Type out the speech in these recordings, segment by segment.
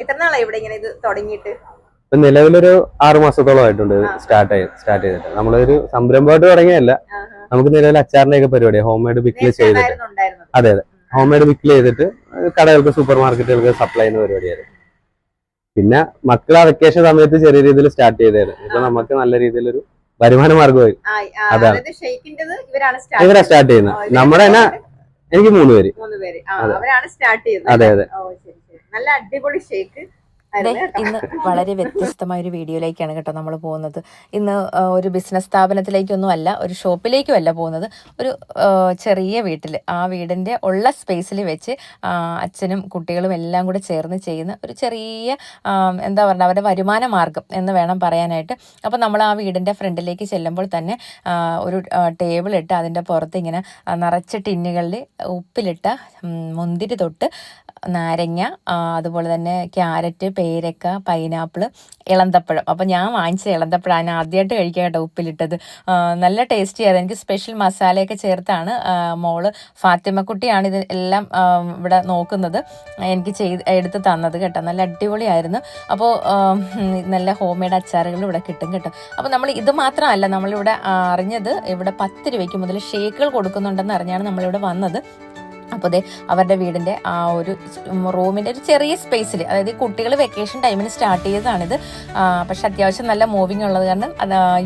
എത്ര നാളായി ഇവിടെ ഇങ്ങനെ ഇത് തുടങ്ങിയിട്ട്? നിലവിലൊരു 6 മാസത്തോളമായിട്ടുണ്ട് സ്റ്റാർട്ട് ചെയ്തിട്ട്. നമ്മളൊരു സംരംഭമായിട്ട് തുടങ്ങിയല്ല, നമുക്ക് നിലവിൽ അച്ചാറിന്റെ ഒക്കെ പരിപാടി ഹോം മെയ്ഡ് പിക്കിൾ ചെയ്തിട്ട്. അതെ അതെ, ഹോം മെയ്ഡ് പിക്കിൾ ചെയ്തിട്ട് കടകൾക്ക് സൂപ്പർ മാർക്കറ്റുകൾക്ക് സപ്ലൈ ചെയ്യുന്ന പരിപാടിയായിരുന്നു. പിന്നെ മക്കളെ വെക്കേഷൻ സമയത്ത് ചെറിയ രീതിയിൽ സ്റ്റാർട്ട് ചെയ്തായിരുന്നു. ഇപ്പൊ നമുക്ക് നല്ല രീതിയിലൊരു വരുമാന മാർഗമായി. അതാണ് ഇവരാ സ്റ്റാർട്ട് ചെയ്യുന്നത്. നമ്മുടെ തന്നെ എനിക്ക് 3 പേര്. അതെ അതെ. നല്ല അടിപൊളി ഷേക്ക്. ഇന്ന് വളരെ വ്യത്യസ്തമായ ഒരു വീഡിയോയിലേക്കാണ് കേട്ടോ നമ്മൾ പോകുന്നത്. ഇന്ന് ഒരു ബിസിനസ് സ്ഥാപനത്തിലേക്കൊന്നും അല്ല, ഒരു ഷോപ്പിലേക്കും അല്ല പോകുന്നത്. ഒരു ചെറിയ വീട്ടിൽ, ആ വീടിൻ്റെ ഉള്ള സ്പേസിൽ വെച്ച് അച്ഛനും കുട്ടികളും എല്ലാം കൂടെ ചേർന്ന് ചെയ്യുന്ന ഒരു ചെറിയ എന്താ പറയുക, അവരുടെ വരുമാന മാർഗം എന്ന് വേണം പറയാനായിട്ട്. അപ്പോൾ നമ്മൾ ആ വീടിൻ്റെ ഫ്രണ്ടിലേക്ക് ചെല്ലുമ്പോൾ തന്നെ ഒരു ടേബിൾ ഇട്ട് അതിൻ്റെ പുറത്ത് ഇങ്ങനെ നിറച്ച ടിന്നുകളിൽ ഉപ്പിലിട്ട മുന്തിരി തൊട്ട് നാരങ്ങ, അതുപോലെ തന്നെ ക്യാരറ്റ്, പേരക്ക, പൈനാപ്പിൾ, ഇളന്തപ്പഴം. അപ്പോൾ ഞാൻ വാങ്ങിച്ച ഇളന്തപ്പഴമാണ് ആദ്യമായിട്ട് കഴിക്കാൻ കേട്ടോ, ഉപ്പിലിട്ടത്. നല്ല ടേസ്റ്റി ആയിരുന്നു. എനിക്ക് സ്പെഷ്യൽ മസാലയൊക്കെ ചേർത്താണ് മോള് ഫാത്തിമക്കുട്ടിയാണ് ഇത് എല്ലാം ഇവിടെ നോക്കുന്നത്, എനിക്ക് എടുത്ത് തന്നത് കേട്ടോ. നല്ല അടിപൊളിയായിരുന്നു. അപ്പോൾ നല്ല ഹോം മെയ്ഡ് അച്ചാറുകൾ ഇവിടെ കിട്ടും കേട്ടോ. അപ്പോൾ നമ്മൾ ഇത് മാത്രമല്ല നമ്മളിവിടെ അറിഞ്ഞത്, ഇവിടെ 10 രൂപയ്ക്ക് മുതൽ ഷേക്കുകൾ കൊടുക്കുന്നുണ്ടെന്ന് അറിഞ്ഞാണ് നമ്മളിവിടെ വന്നത്. അപ്പോൾ ദേ അവരുടെ വീടിൻ്റെ ആ ഒരു റൂമിൻ്റെ ഒരു ചെറിയ സ്പേസിൽ, അതായത് കുട്ടികൾ വെക്കേഷൻ ടൈമിന് സ്റ്റാർട്ട് ചെയ്തതാണിത്. പക്ഷെ അത്യാവശ്യം നല്ല മൂവിങ് ഉള്ളത് കാരണം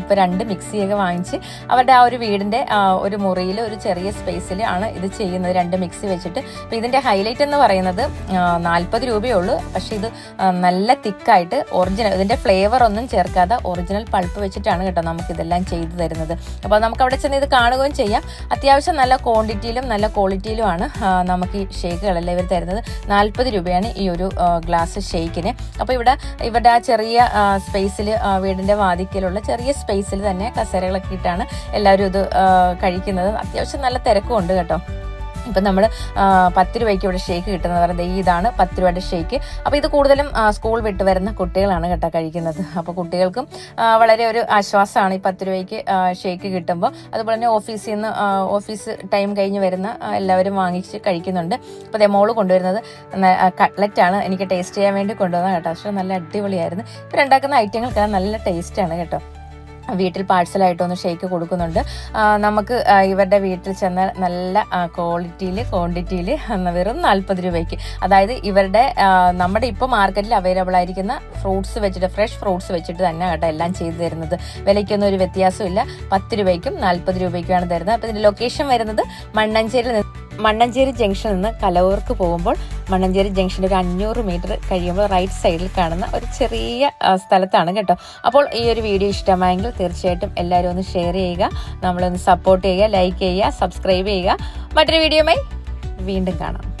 ഇപ്പോൾ 2 മിക്സിയൊക്കെ വാങ്ങിച്ച് അവരുടെ ആ ഒരു വീടിൻ്റെ ഒരു മുറിയിൽ ഒരു ചെറിയ സ്പേസിൽ ആണ് ഇത് ചെയ്യുന്നത്, 2 മിക്സി വെച്ചിട്ട്. അപ്പോൾ ഇതിൻ്റെ ഹൈലൈറ്റ് എന്ന് പറയുന്നത് 40 രൂപയേ ഉള്ളൂ. പക്ഷേ ഇത് നല്ല തിക്കായിട്ട് ഒറിജിനൽ, ഇതിൻ്റെ ഫ്ലേവർ ഒന്നും ചേർക്കാതെ ഒറിജിനൽ പൾപ്പ് വെച്ചിട്ടാണ് കേട്ടോ നമുക്കിതെല്ലാം ചെയ്തു തരുന്നത്. അപ്പോൾ നമുക്ക് അവിടെ ചെന്ന് ഇത് കാണുകയും ചെയ്യാം. അത്യാവശ്യം നല്ല ക്വാണ്ടിറ്റിയിലും നല്ല ക്വാളിറ്റിയിലുമാണ് നമുക്ക് ഈ ഷേക്കുകളെല്ലാം ഇവർ തരുന്നത്. 40 രൂപയാണ് ഈ ഒരു ഗ്ലാസ് ഷേക്കിന്. അപ്പോൾ ഇവരുടെ ആ ചെറിയ സ്പേസിൽ, വീടിൻ്റെ വാതിക്കലുള്ള ചെറിയ സ്പേസിൽ തന്നെ കസേരകളൊക്കെ ഇട്ടാണ് എല്ലാവരും ഇത് കഴിക്കുന്നത്. അത്യാവശ്യം നല്ല തിരക്കും ഉണ്ട് കേട്ടോ. ഇപ്പം നമ്മൾ 10 രൂപയ്ക്ക് ഇവിടെ ഷേക്ക് കിട്ടുന്നത് പറയുന്നത് ഇതാണ് 10 രൂപയുടെ ഷേക്ക്. അപ്പോൾ ഇത് കൂടുതലും സ്കൂൾ വിട്ട് വരുന്ന കുട്ടികളാണ് കേട്ടോ കഴിക്കുന്നത്. അപ്പോൾ കുട്ടികൾക്കും വളരെ ഒരു ആശ്വാസമാണ് ഈ 10 രൂപയ്ക്ക് ഷേക്ക് കിട്ടുമ്പോൾ. അതുപോലെ തന്നെ ഓഫീസ് ടൈം കഴിഞ്ഞ് വരുന്ന എല്ലാവരും വാങ്ങിച്ച് കഴിക്കുന്നുണ്ട്. അപ്പോൾ അതേ മോള് കൊണ്ടുവരുന്നത് കട്ട്ലറ്റാണ്, എനിക്ക് ടേസ്റ്റ് ചെയ്യാൻ വേണ്ടി കൊണ്ടുവന്നത് കേട്ടോ. പക്ഷേ നല്ല അടിപൊളിയായിരുന്നു. ഇവരുണ്ടാക്കുന്ന ഐറ്റങ്ങൾക്ക് നല്ല ടേസ്റ്റാണ് കേട്ടോ. വീട്ടിൽ പാഴ്സലായിട്ടൊന്ന് ഷേക്ക് കൊടുക്കുന്നുണ്ട്. നമുക്ക് ഇവരുടെ വീട്ടിൽ ചെന്നാൽ നല്ല ക്വാണ്ടിറ്റിയിൽ വെറും 40 രൂപയ്ക്ക്, അതായത് ഇവരുടെ നമ്മുടെ ഇപ്പോൾ മാർക്കറ്റിൽ അവൈലബിൾ ആയിരിക്കുന്ന ഫ്രൂട്ട്സ് വെച്ചിട്ട്, ഫ്രഷ് ഫ്രൂട്ട്സ് വെച്ചിട്ട് തന്നെ കേട്ടോ എല്ലാം ചെയ്തു തരുന്നത്. വിലയ്ക്കൊന്നും ഒരു വ്യത്യാസമില്ല. 10 രൂപയ്ക്കും 40 രൂപയ്ക്കുമാണ് തരുന്നത്. അപ്പോൾ ഇതിൻ്റെ ലൊക്കേഷൻ വരുന്നത് മണ്ണഞ്ചേരി ജംഗ്ഷനിൽ നിന്ന് കലവൂർക്ക് പോകുമ്പോൾ മണ്ണഞ്ചേരി ജംഗ്ഷൻ്റെ ഒരു 500 മീറ്റർ കഴിയുമ്പോൾ റൈറ്റ് സൈഡിൽ കാണുന്ന ഒരു ചെറിയ സ്ഥലത്താണ് കേട്ടോ. അപ്പോൾ ഈ ഒരു വീഡിയോ ഇഷ്ടമായെങ്കിൽ തീർച്ചയായിട്ടും എല്ലാവരും ഒന്ന് ഷെയർ ചെയ്യുക, നമ്മളൊന്ന് സപ്പോർട്ട് ചെയ്യുക, ലൈക്ക് ചെയ്യുക, സബ്സ്ക്രൈബ് ചെയ്യുക. മറ്റൊരു വീഡിയോയുമായി വീണ്ടും കാണാം.